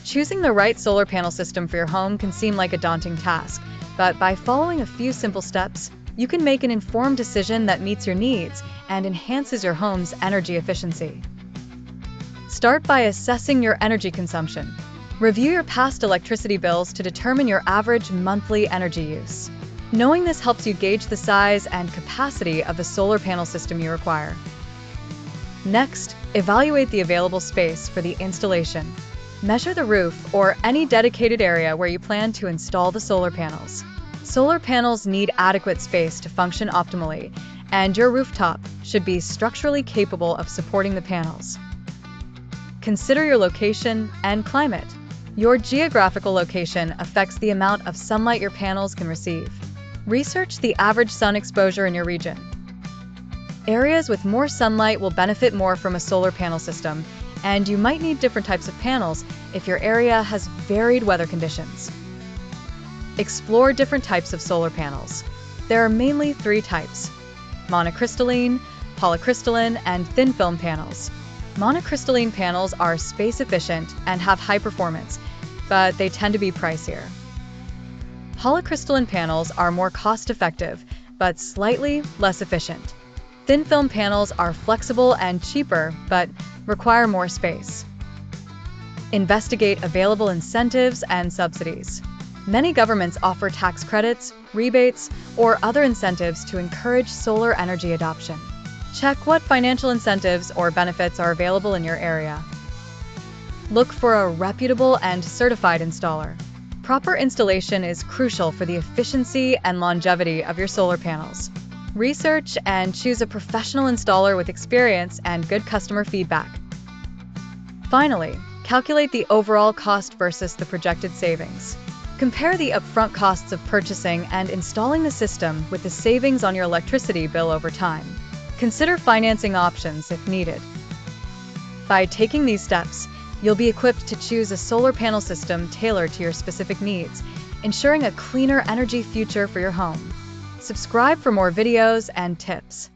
Choosing the right solar panel system for your home can seem like a daunting task, but by following a few simple steps, you can make an informed decision that meets your needs and enhances your home's energy efficiency. Start by assessing your energy consumption. Review your past electricity bills to determine your average monthly energy use. Knowing this helps you gauge the size and capacity of the solar panel system you require. Next, evaluate the available space for the installation. Measure the roof or any dedicated area where you plan to install the solar panels. Solar panels need adequate space to function optimally, and your rooftop should be structurally capable of supporting the panels. Consider your location and climate. Your geographical location affects the amount of sunlight your panels can receive. Research the average sun exposure in your region. Areas with more sunlight will benefit more from a solar panel system, and you might need different types of panels if your area has varied weather conditions. Explore different types of solar panels. There are mainly three types: monocrystalline, polycrystalline, and thin film panels. Monocrystalline panels are space efficient and have high performance, but they tend to be pricier. Polycrystalline panels are more cost-effective, but slightly less efficient. Thin film panels are flexible and cheaper, but require more space. Investigate available incentives and subsidies. Many governments offer tax credits, rebates, or other incentives to encourage solar energy adoption. Check what financial incentives or benefits are available in your area. Look for a reputable and certified installer. Proper installation is crucial for the efficiency and longevity of your solar panels. Research and choose a professional installer with experience and good customer feedback. Finally, calculate the overall cost versus the projected savings. Compare the upfront costs of purchasing and installing the system with the savings on your electricity bill over time. Consider financing options if needed. By taking these steps, you'll be equipped to choose a solar panel system tailored to your specific needs, ensuring a cleaner energy future for your home. Subscribe for more videos and tips.